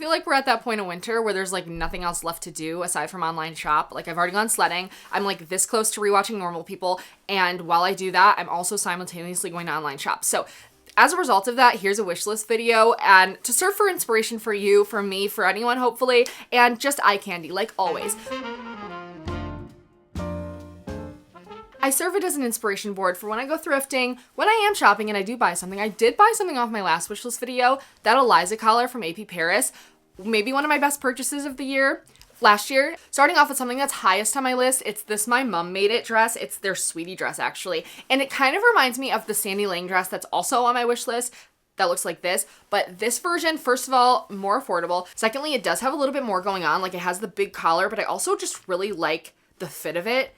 feel like we're at that point of winter where there's like nothing else left to do aside from online shop. Like I've already gone sledding. I'm like this close to rewatching Normal People. And while I do that, I'm also simultaneously going to online shop. So as a result of that, here's a wish list video, and to serve for inspiration for you, for me, for anyone hopefully, and just eye candy like always. I serve it as an inspiration board for when I go thrifting, when I am shopping and I do buy something. I did buy something off my last wishlist video, that Eliza collar from AP Paris, maybe one of my best purchases of the year. Last year, starting off with something that's highest on my list, it's this My Mom Made It dress. It's their sweetie dress, actually. And it kind of reminds me of the Sandy Lang dress that's also on my wish list that looks like this. But this version, first of all, more affordable. Secondly, it does have a little bit more going on. Like it has the big collar, but I also just really like the fit of it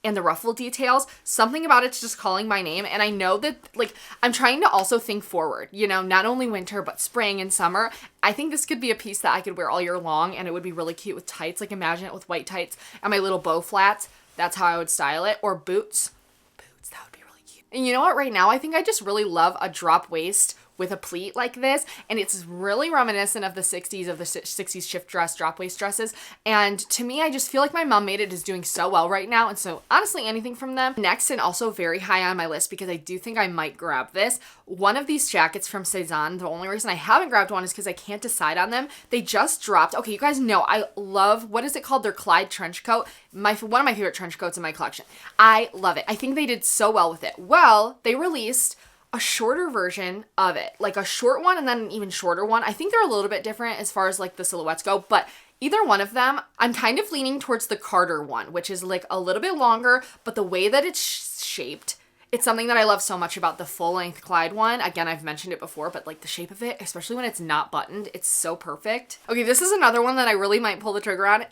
and the ruffle details. Something about it's just calling my name. And I know that, like, I'm trying to also think forward, you know, not only winter, but spring and summer. I think this could be a piece that I could wear all year long, and it would be really cute with tights. Like, imagine it with white tights and my little bow flats. That's how I would style it. Or boots. Boots, that would be really cute. And you know what? Right now, I think I just really love a drop waist with a pleat like this, and it's really reminiscent of the 60s shift dress, drop waist dresses, and to me, I just feel like My Mom Made It is doing so well right now, and so honestly, anything from them. Next, and also very high on my list, because I do think I might grab this, one of these jackets from Cezanne. The only reason I haven't grabbed one is because I can't decide on them. They just dropped. Okay, you guys know I love, what is it called? Their Clyde trench coat. One of my favorite trench coats in my collection. I love it. I think they did so well with it. Well, they released a shorter version of it, like a short one and then an even shorter one. I think they're a little bit different as far as like the silhouettes go, but either one of them, I'm kind of leaning towards the Carter one, which is like a little bit longer, but the way that it's shaped, it's something that I love so much about the full length Clyde one. Again, I've mentioned it before, but like the shape of it, especially when it's not buttoned, it's so perfect. Okay, this is another one that I really might pull the trigger on.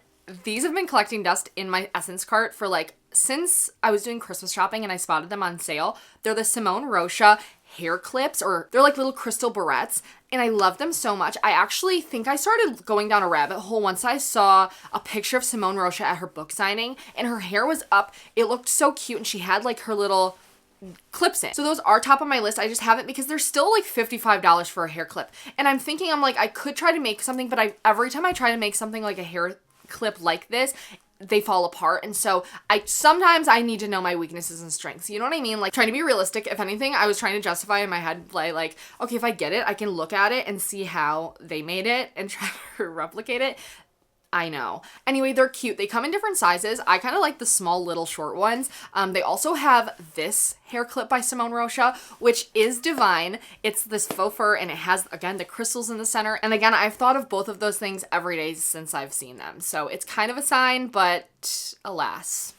These have been collecting dust in my Essence cart for like, since I was doing Christmas shopping and I spotted them on sale. They're the Simone Rocha hair clips, or they're like little crystal barrettes, and I love them so much. I actually think I started going down a rabbit hole once I saw a picture of Simone Rocha at her book signing, and her hair was up. It looked so cute, and she had like her little clips in. So those are top of my list. I just haven't, because they're still like $55 for a hair clip. And I'm thinking, I'm like, I could try to make something, but every time I try to make something like a hair clip like this, they fall apart. And so sometimes I need to know my weaknesses and strengths. You know what I mean? Like trying to be realistic. If anything, I was trying to justify in my head, like, okay, if I get it, I can look at it and see how they made it and try to replicate it. I know. Anyway, they're cute. They come in different sizes. I kind of like the small little short ones. They also have this hair clip by Simone Rocha, which is divine. It's this faux fur, and it has, again, the crystals in the center. And again, I've thought of both of those things every day since I've seen them. So it's kind of a sign, but alas,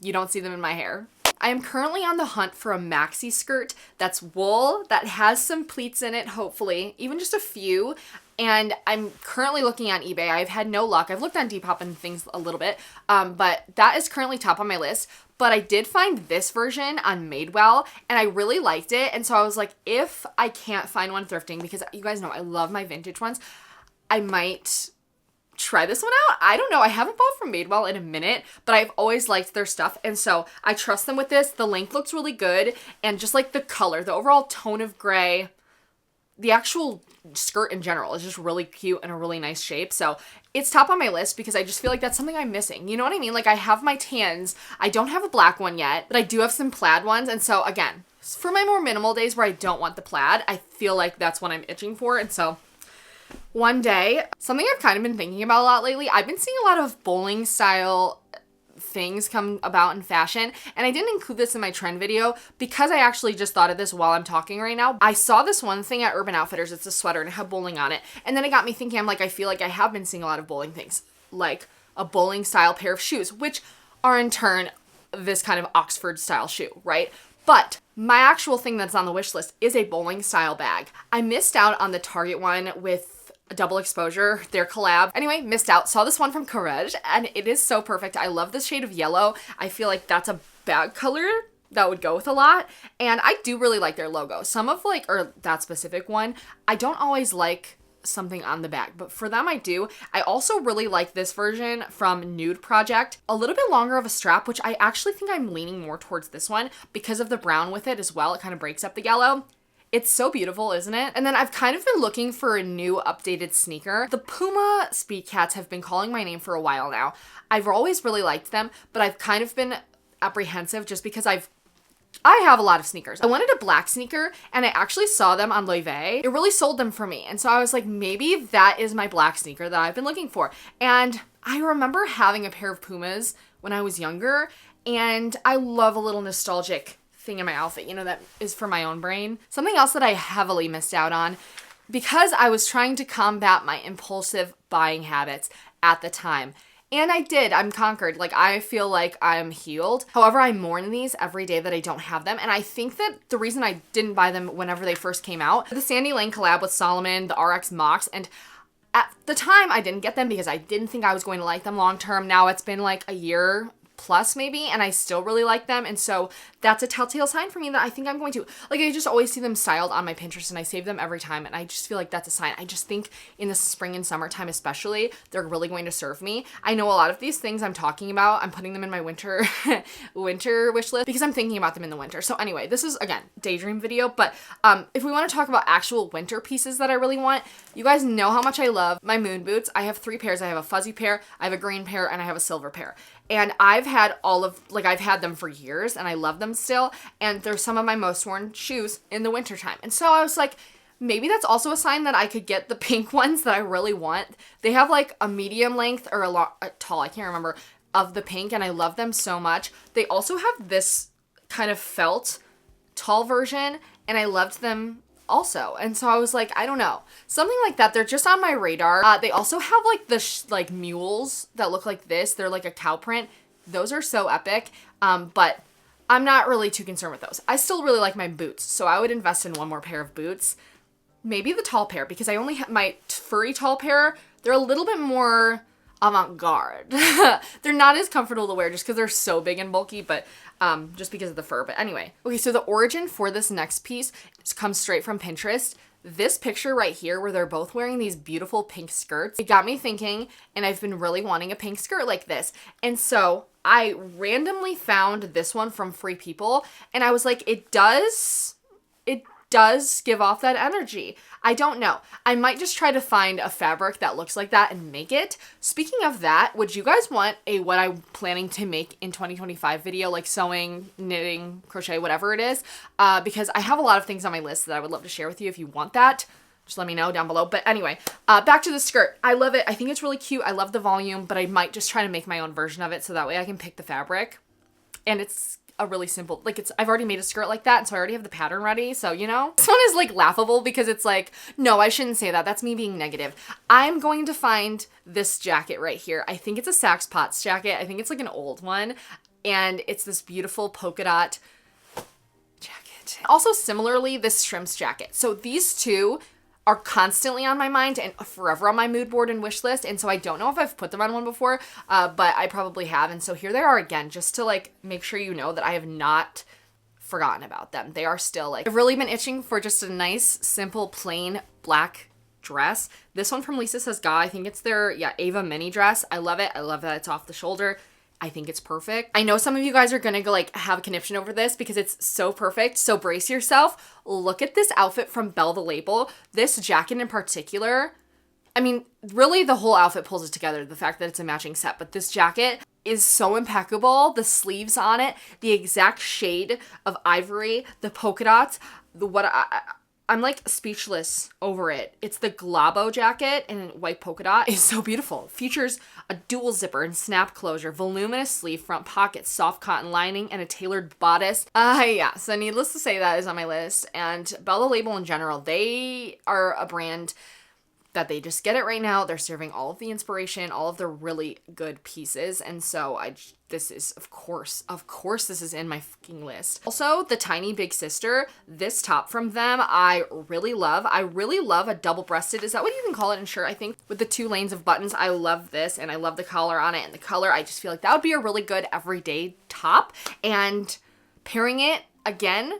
you don't see them in my hair. I am currently on the hunt for a maxi skirt that's wool, that has some pleats in it, hopefully, even just a few. And I'm currently looking on eBay. I've had no luck. I've looked on Depop and things a little bit, but that is currently top on my list. But I did find this version on Madewell, and I really liked it. And so I was like, if I can't find one thrifting, because you guys know I love my vintage ones, I might try this one out. I don't know. I haven't bought from Madewell in a minute, but I've always liked their stuff. And so I trust them with this. The length looks really good. And just like the color, the overall tone of gray, the actual skirt in general is just really cute and a really nice shape. So it's top on my list because I just feel like that's something I'm missing. You know what I mean? Like I have my tans. I don't have a black one yet, but I do have some plaid ones. And so again, for my more minimal days where I don't want the plaid, I feel like that's what I'm itching for. And so one day, something I've kind of been thinking about a lot lately, I've been seeing a lot of bowling style things come about in fashion, and I didn't include this in my trend video because I actually just thought of this while I'm talking right now. I saw this one thing at Urban Outfitters. It's a sweater and it had bowling on it, and then it got me thinking. I'm like, I feel like I have been seeing a lot of bowling things, like a bowling style pair of shoes, which are in turn this kind of Oxford style shoe, right? But my actual thing that's on the wish list is a bowling style bag. I missed out on the Target one with Double Exposure, their collab. Anyway, missed out. Saw this one from Courage, and it is so perfect. I love this shade of yellow. I feel like that's a bag color that would go with a lot, and I do really like their logo. Some of or that specific one, I don't always like something on the back, but for them I do. I also really like this version from Nude Project. A little bit longer of a strap, which I actually think I'm leaning more towards this one because of the brown with it as well. It kind of breaks up the yellow. It's so beautiful, isn't it? And then I've kind of been looking for a new updated sneaker. The Puma Speed Cats have been calling my name for a while now. I've always really liked them, but I've kind of been apprehensive just because I have a lot of sneakers. I wanted a black sneaker and I actually saw them on Loewe. It really sold them for me. And so I was like, maybe that is my black sneaker that I've been looking for. And I remember having a pair of Pumas when I was younger, and I love a little nostalgic thing in my outfit, you know, that is for my own brain. Something else that I heavily missed out on because I was trying to combat my impulsive buying habits at the time. And I did. I'm conquered. Like, I feel like I'm healed. However, I mourn these every day that I don't have them. And I think that the reason I didn't buy them whenever they first came out, the Sandy Lane collab with Solomon, the RX Mocs, and at the time I didn't get them because I didn't think I was going to like them long term. Now it's been like a year plus maybe, and I still really like them. And so that's a telltale sign for me that I think I'm going to. Like, I just always see them styled on my Pinterest and I save them every time, and I just feel like that's a sign. I just think in the spring and summertime especially, they're really going to serve me. I know a lot of these things I'm talking about, I'm putting them in my winter wish list because I'm thinking about them in the winter. So anyway, this is, again, daydream video, but if we want to talk about actual winter pieces that I really want, you guys know how much I love my moon boots. I have 3 pairs. I have a fuzzy pair, I have a green pair, and I have a silver pair. And I've had I've had them for years and I love them still. And they're some of my most worn shoes in the wintertime. And so I was like, maybe that's also a sign that I could get the pink ones that I really want. They have like a medium length or a tall, I can't remember, of the pink, and I love them so much. They also have this kind of felt tall version, and I loved them also. And so I was like, I don't know, something like that. They're just on my radar. They also have like the like mules that look like this. They're like a cow print. Those are so epic. But I'm not really too concerned with those. I still really like my boots, so I would invest in one more pair of boots. Maybe the tall pair, because I only have my furry tall pair. They're a little bit more avant-garde. They're not as comfortable to wear just because they're so big and bulky, but just because of the fur. But anyway, okay, so the origin for this next piece comes straight from Pinterest. This picture right here where they're both wearing these beautiful pink skirts, it got me thinking, and I've been really wanting a pink skirt like this. And so I randomly found this one from Free People, and I was like, it does give off that energy. I don't know. I might just try to find a fabric that looks like that and make it. Speaking of that, would you guys want a what I'm planning to make in 2025 video, like sewing, knitting, crochet, whatever it is? Because I have a lot of things on my list that I would love to share with you. If you want that, just let me know down below. But anyway, back to the skirt. I love it. I think it's really cute. I love the volume, but I might just try to make my own version of it so that way I can pick the fabric. And it's a really simple, like, I've already made a skirt like that, and so I already have the pattern ready, so, you know. This one is like laughable because it's like, no, I shouldn't say that. That's me being negative. I'm going to find this jacket right here. I think it's a Saks Potts jacket. I think it's like an old one, and it's this beautiful polka dot jacket. Also, similarly, this shrimps jacket. So these two are constantly on my mind and forever on my mood board and wish list. And so I don't know if I've put them on one before, but I probably have. And so here they are again, just to like make sure you know that I have not forgotten about them. They are still like, I've really been itching for just a nice, simple, plain black dress. This one from Lisa Says Ga, I think it's their, Ava mini dress. I love it. I love that it's off the shoulder. I think it's perfect. I know some of you guys are gonna go like have a conniption over this because it's so perfect. So brace yourself. Look at this outfit from Belle the Label. This jacket in particular, I mean, really the whole outfit pulls it together, the fact that it's a matching set, but this jacket is so impeccable. The sleeves on it, the exact shade of ivory, the polka dots, I'm like speechless over it. It's the Glabo jacket and white polka dot. It's so beautiful. Features a dual zipper and snap closure, voluminous sleeve, front pocket, soft cotton lining, and a tailored bodice. So needless to say, that is on my list. And Belle the Label in general, they are a brand that they just get it right now. They're serving all of the inspiration, all of the really good pieces. And so this is, of course, this is in my fucking list. Also, the Tiny Big Sister, this top from them, I really love. I really love a double-breasted, is that what you can call it in shirt, I think? With the 2 lanes of buttons, I love this, and I love the collar on it, and the color, I just feel like that would be a really good everyday top. And pairing it, again,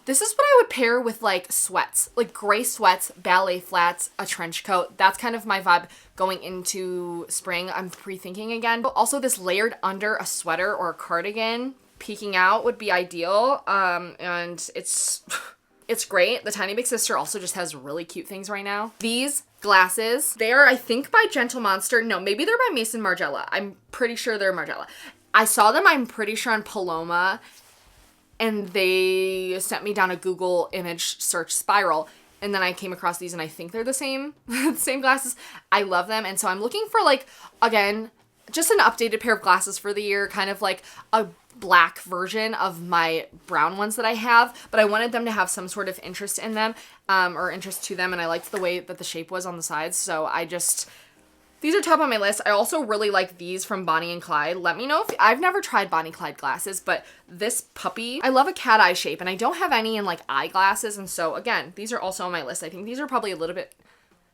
this is what I would pair with like sweats, like gray sweats, ballet flats, a trench coat. That's kind of my vibe going into spring. I'm pre-thinking again. But also this layered under a sweater or a cardigan peeking out would be ideal. And it's It's great. The Tiny Big Sister also just has really cute things right now. These glasses, they are, I think, by Gentle Monster. No, maybe they're by Mason Margiela. I'm pretty sure they're Margiela. I saw them, I'm pretty sure, on Paloma, and they sent me down a Google image search spiral. And then I came across these, and I think they're the same glasses. I love them. And so I'm looking for, like, again, just an updated pair of glasses for the year, kind of like a black version of my brown ones that I have, but I wanted them to have some sort of interest in them, or interest to them, and I liked the way that the shape was on the sides, so these are top on my list. I also really like these from Bonnie and Clyde. Let me know if, I've never tried Bonnie Clyde glasses, but this puppy, I love a cat eye shape, and I don't have any in like eyeglasses, and so again, these are also on my list. I think these are probably a little bit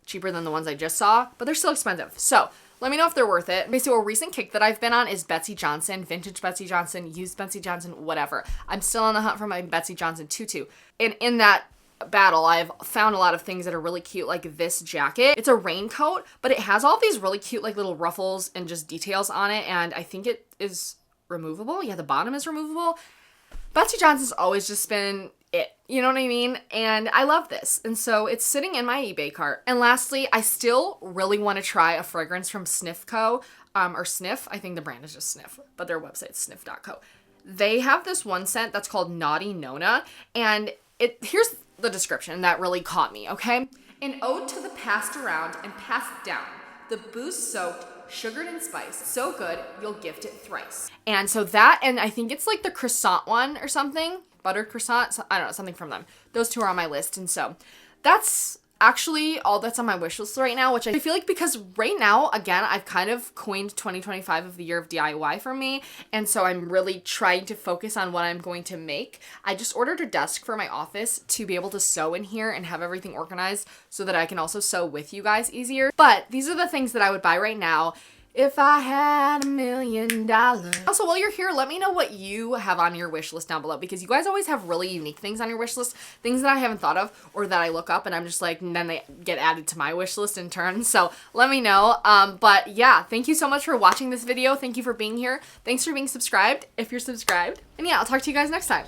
cheaper than the ones I just saw, but they're still expensive. So let me know if they're worth it. Basically, a recent kick that I've been on is Betsy Johnson, vintage Betsy Johnson, used Betsy Johnson, whatever. I'm still on the hunt for my Betsy Johnson tutu. And in that battle, I've found a lot of things that are really cute, like this jacket. It's a raincoat, but it has all these really cute like little ruffles and just details on it, and I think it is removable. Yeah, the bottom is removable. Betsy Johnson's always just been it, you know what I mean? And I love this, and so it's sitting in my eBay cart. And lastly, I still really want to try a fragrance from Sniff Co. Or Sniff. I think the brand is just Sniff, but their website's sniff.co. They have this one scent that's called Naughty Nona, and here's the description that really caught me, okay? An ode to the passed around and passed down, the booze-soaked, sugared and spiced, so good you'll gift it thrice. And so that, and I think it's like the croissant one or something, buttered croissant, I don't know, something from them. Those two are on my list, and so that's actually all that's on my wish list right now, which I feel like, because right now, again, I've kind of coined 2025 of the year of DIY for me, and so I'm really trying to focus on what I'm going to make. I just ordered a desk for my office to be able to sew in here and have everything organized so that I can also sew with you guys easier. But these are the things that I would buy right now if I had $1 million. Also, while you're here, let me know what you have on your wish list down below, because you guys always have really unique things on your wish list, things that I haven't thought of or that I look up and I'm just like, and then they get added to my wish list in turn. So let me know. But yeah, thank you so much for watching this video. Thank you for being here. Thanks for being subscribed if you're subscribed. And yeah, I'll talk to you guys next time.